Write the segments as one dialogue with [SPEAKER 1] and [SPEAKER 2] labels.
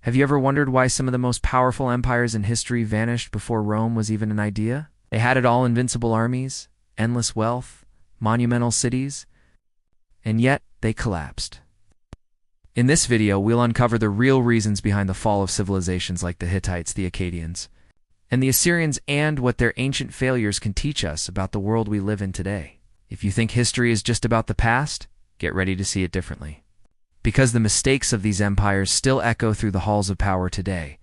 [SPEAKER 1] Have you ever wondered why some of the most powerful empires in history vanished before Rome was even an idea? They had it all: invincible armies, endless wealth, monumental cities, and yet they collapsed. In this video, we'll uncover the real reasons behind the fall of civilizations like the Hittites, the Akkadians, and the Assyrians, and what their ancient failures can teach us about the world we live in today. If you think history is just about the past, get ready to see it differently. Because the mistakes of these empires still echo through the halls of power today,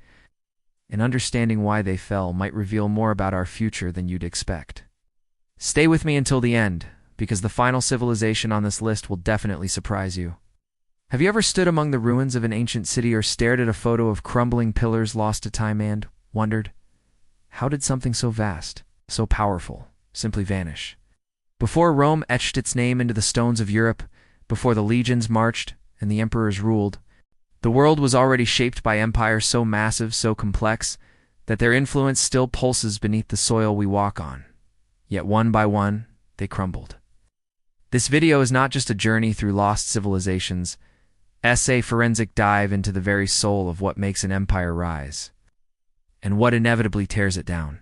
[SPEAKER 1] and understanding why they fell might reveal more about our future than you'd expect. Stay with me until the end, because the final civilization on this list will definitely surprise you. Have you ever stood among the ruins of an ancient city or stared at a photo of crumbling pillars lost to time and wondered, how did something so vast, so powerful, simply vanish? Before Rome etched its name into the stones of Europe, before the legions marched and the emperors ruled, the world was already shaped by empires so massive, so complex, that their influence still pulses beneath the soil we walk on. Yet one by one, they crumbled. This video is not just a journey through lost civilizations, it's a forensic dive into the very soul of what makes an empire rise, and what inevitably tears it down.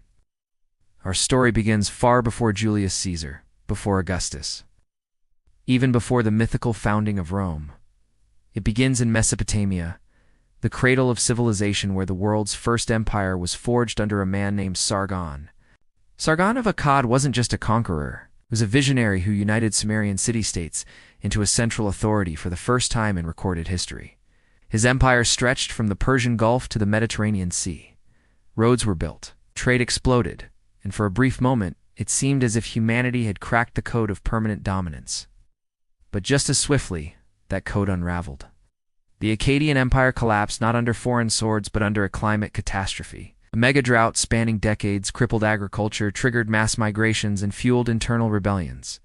[SPEAKER 1] Our story begins far before Julius Caesar, before Augustus, even before the mythical founding of Rome. It begins in Mesopotamia, the cradle of civilization where the world's first empire was forged under a man named Sargon. Sargon of Akkad wasn't just a conqueror, he was a visionary who united Sumerian city-states into a central authority for the first time in recorded history. His empire stretched from the Persian Gulf to the Mediterranean Sea. Roads were built, trade exploded, and for a brief moment, it seemed as if humanity had cracked the code of permanent dominance. But just as swiftly, that code unraveled. The Akkadian Empire collapsed not under foreign swords but under a climate catastrophe. A mega-drought spanning decades crippled agriculture, triggered mass migrations, and fueled internal rebellions.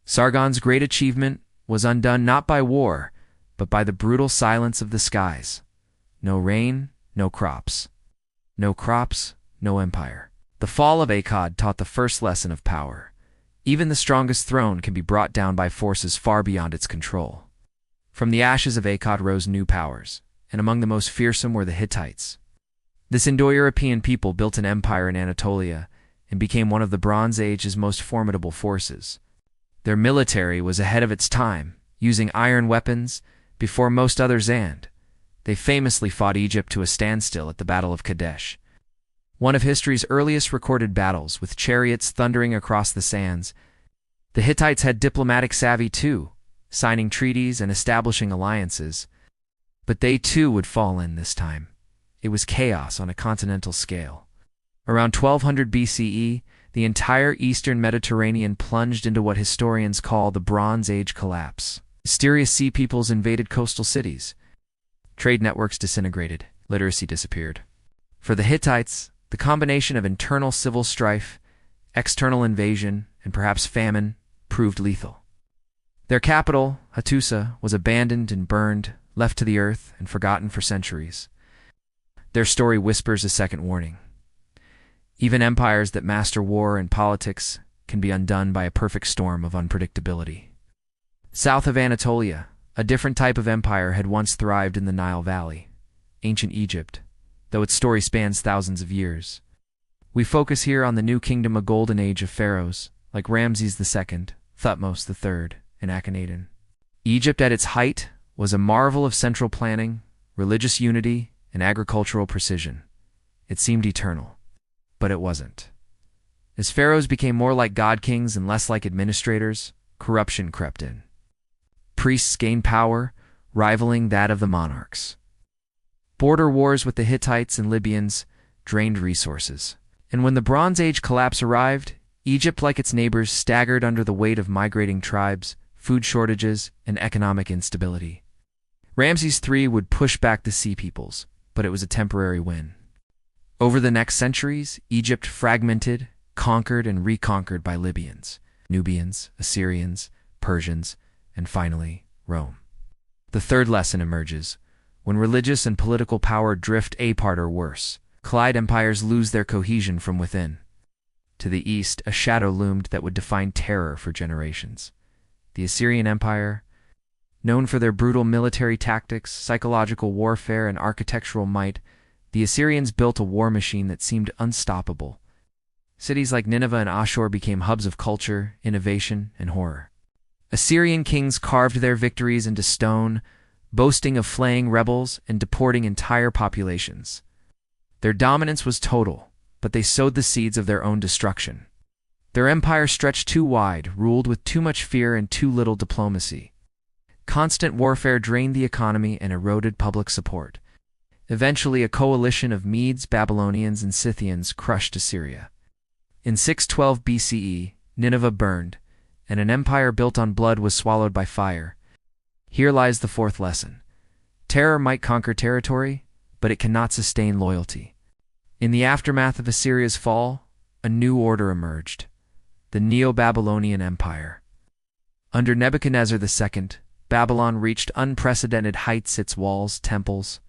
[SPEAKER 1] Sargon's great achievement was undone not by war, but by the brutal silence of the skies. No rain, no crops. No crops, no empire. The fall of Akkad taught the first lesson of power. Even the strongest throne can be brought down by forces far beyond its control. From the ashes of Akkad rose new powers, and among the most fearsome were the Hittites. This Indo-European people built an empire in Anatolia and became one of the Bronze Age's most formidable forces. Their military was ahead of its time, using iron weapons before most others, and they famously fought Egypt to a standstill at the Battle of Kadesh, one of history's earliest recorded battles, with chariots thundering across the sands. The Hittites had diplomatic savvy too, signing treaties and establishing alliances. But they too would fall in this time. It was chaos on a continental scale. Around 1200 BCE, the entire eastern Mediterranean plunged into what historians call the Bronze Age collapse. Mysterious sea peoples invaded coastal cities. Trade networks disintegrated. Literacy disappeared. For the Hittites, the combination of internal civil strife, external invasion, and perhaps famine proved lethal. Their capital, Hattusa, was abandoned and burned, left to the earth and forgotten for centuries. Their story whispers a second warning. Even empires that master war and politics can be undone by a perfect storm of unpredictability. South of Anatolia, a different type of empire had once thrived in the Nile Valley, ancient Egypt, though its story spans thousands of years. We focus here on the New Kingdom, a golden age of pharaohs, like Ramses II, Thutmose III, and Akhenaten. Egypt at its height was a marvel of central planning, religious unity, and agricultural precision. It seemed eternal, but it wasn't. As pharaohs became more like god-kings and less like administrators, corruption crept in. Priests gained power, rivaling that of the monarchs. Border wars with the Hittites and Libyans drained resources. And when the Bronze Age collapse arrived, Egypt, like its neighbors, staggered under the weight of migrating tribes, food shortages, and economic instability. Ramses III would push back the Sea Peoples, but it was a temporary win. Over the next centuries, Egypt fragmented, conquered, and reconquered by Libyans, Nubians, Assyrians, Persians, and finally, Rome. The third lesson emerges. When religious and political power drift apart or worse, collide, empires lose their cohesion from within. To the east, a shadow loomed that would define terror for generations. The Assyrian Empire, Known for their brutal military tactics, psychological warfare, and architectural might, the Assyrians built a war machine that seemed unstoppable. Cities like Nineveh and Ashur became hubs of culture, innovation, and horror. Assyrian kings carved their victories into stone, boasting of flaying rebels and deporting entire populations. Their dominance was total, but they sowed the seeds of their own destruction. Their empire stretched too wide, ruled with too much fear and too little diplomacy. Constant warfare drained the economy and eroded public support. Eventually, a coalition of Medes, Babylonians, and Scythians crushed Assyria. In 612 BCE, Nineveh burned, and an empire built on blood was swallowed by fire. Here lies the fourth lesson. Terror might conquer territory, but it cannot sustain loyalty. In the aftermath of Assyria's fall, a new order emerged, the Neo-Babylonian Empire. Under Nebuchadnezzar II, Babylon reached unprecedented heights. Its walls, temples,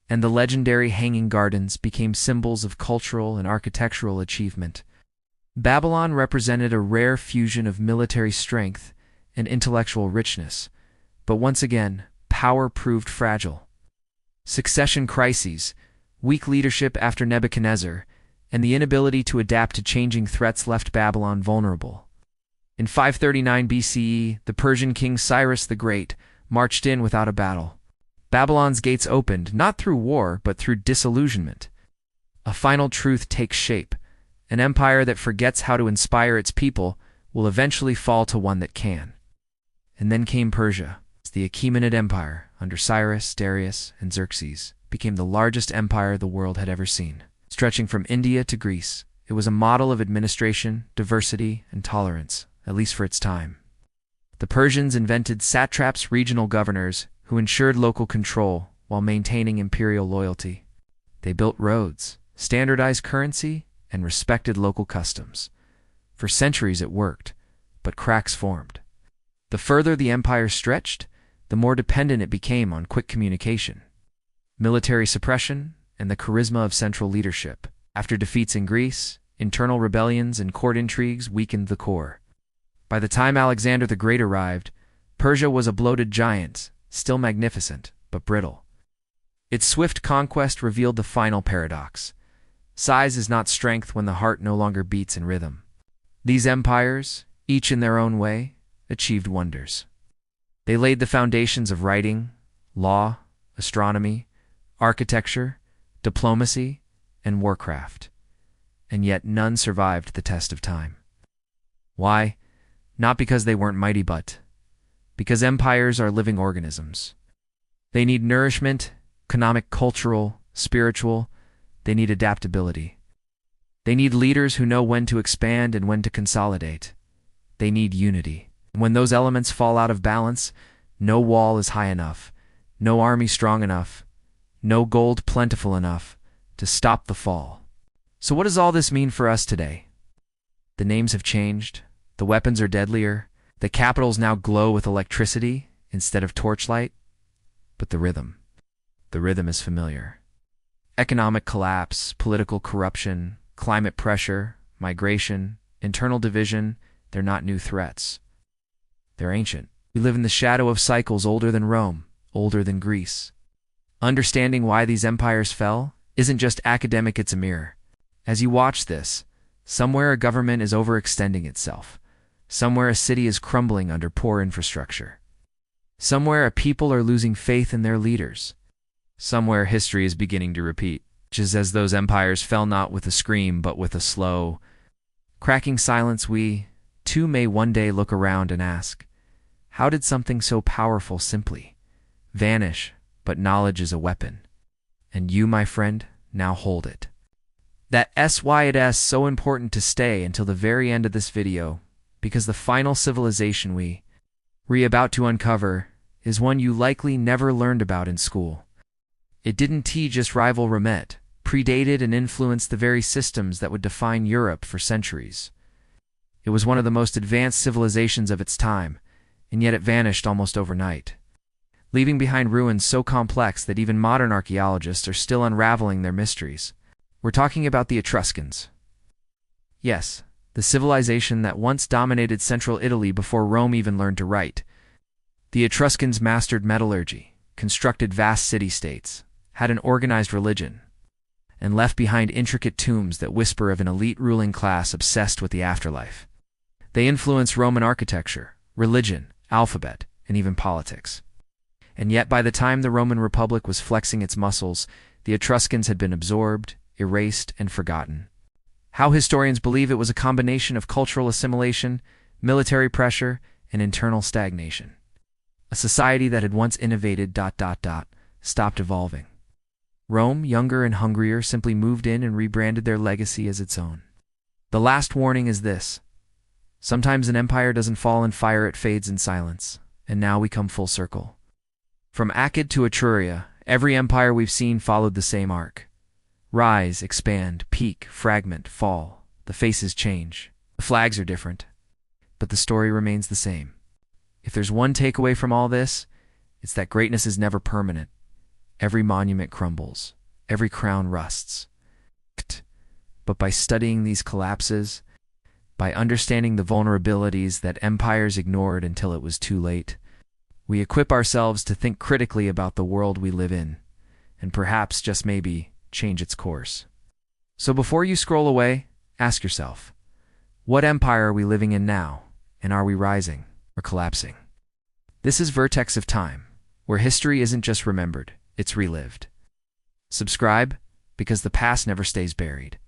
[SPEAKER 1] and the legendary Hanging Gardens became symbols of cultural and architectural achievement. Babylon represented a rare fusion of military strength and intellectual richness, but once again, power proved fragile. Succession crises, weak leadership after Nebuchadnezzar, and the inability to adapt to changing threats left Babylon vulnerable. In 539 BCE, the Persian king Cyrus the Great marched in without a battle. Babylon's gates opened, not through war, but through disillusionment. A final truth takes shape. An empire that forgets how to inspire its people will eventually fall to one that can. And then came Persia. The Achaemenid Empire, under Cyrus, Darius, and Xerxes, became the largest empire the world had ever seen. Stretching from India to Greece, it was a model of administration, diversity, and tolerance, at least for its time. The Persians invented satraps, regional governors, who ensured local control while maintaining imperial loyalty. They built roads, standardized currency, and respected local customs. For centuries it worked, but cracks formed. The further the empire stretched, the more dependent it became on quick communication, military suppression, and the charisma of central leadership. After defeats in Greece, internal rebellions and court intrigues weakened the core. By the time Alexander the Great arrived, Persia was a bloated giant, still magnificent, but brittle. Its swift conquest revealed the final paradox. Size is not strength when the heart no longer beats in rhythm. These empires, each in their own way, achieved wonders. They laid the foundations of writing, law, astronomy, architecture, diplomacy, and warcraft. And yet none survived the test of time. Why? Not because they weren't mighty, but because empires are living organisms. They need nourishment, economic, cultural, spiritual. They need adaptability. They need leaders who know when to expand and when to consolidate. They need unity. When those elements fall out of balance, no wall is high enough, no army strong enough, no gold plentiful enough to stop the fall. So what does all this mean for us today? The names have changed, the weapons are deadlier, the capitals now glow with electricity instead of torchlight, but the rhythm is familiar. Economic collapse, political corruption, climate pressure, migration, internal division, they're not new threats. They're ancient. We live in the shadow of cycles older than Rome, older than Greece. Understanding why these empires fell isn't just academic, it's a mirror. As you watch this, somewhere a government is overextending itself. Somewhere a city is crumbling under poor infrastructure. Somewhere a people are losing faith in their leaders. Somewhere history is beginning to repeat, just as those empires fell not with a scream but with a slow, cracking silence. We, too, may one day look around and ask, how did something so powerful simply vanish? But knowledge is a weapon, and you, my friend, now hold it. That's why it is so important to stay until the very end of this video, because the final civilization we're about to uncover is one you likely never learned about in school. It didn't just rival Romet, predated and influenced the very systems that would define Europe for centuries. It was one of the most advanced civilizations of its time, and yet it vanished almost overnight, leaving behind ruins so complex that even modern archaeologists are still unraveling their mysteries. We're talking about the Etruscans. Yes, the civilization that once dominated central Italy before Rome even learned to write. The Etruscans mastered metallurgy, constructed vast city-states, had an organized religion, and left behind intricate tombs that whisper of an elite ruling class obsessed with the afterlife. They influenced Roman architecture, religion, alphabet, and even politics. And yet by the time the Roman Republic was flexing its muscles, the Etruscans had been absorbed, erased, and forgotten. How historians believe it was a combination of cultural assimilation, military pressure, and internal stagnation. A society that had once innovated ... stopped evolving. Rome, younger and hungrier, simply moved in and rebranded their legacy as its own. The last warning is this: sometimes an empire doesn't fall in fire, it fades in silence. And now we come full circle. From Akkad to Etruria, every empire we've seen followed the same arc. Rise, expand, peak, fragment, fall. The faces change. The flags are different. But the story remains the same. If there's one takeaway from all this, it's that greatness is never permanent. Every monument crumbles. Every crown rusts. But by studying these collapses, by understanding the vulnerabilities that empires ignored until it was too late, we equip ourselves to think critically about the world we live in, and perhaps, just maybe, change its course. So before you scroll away, ask yourself, what empire are we living in now, and are we rising or collapsing? This is Vertex of Time, where history isn't just remembered, it's relived. Subscribe, because the past never stays buried.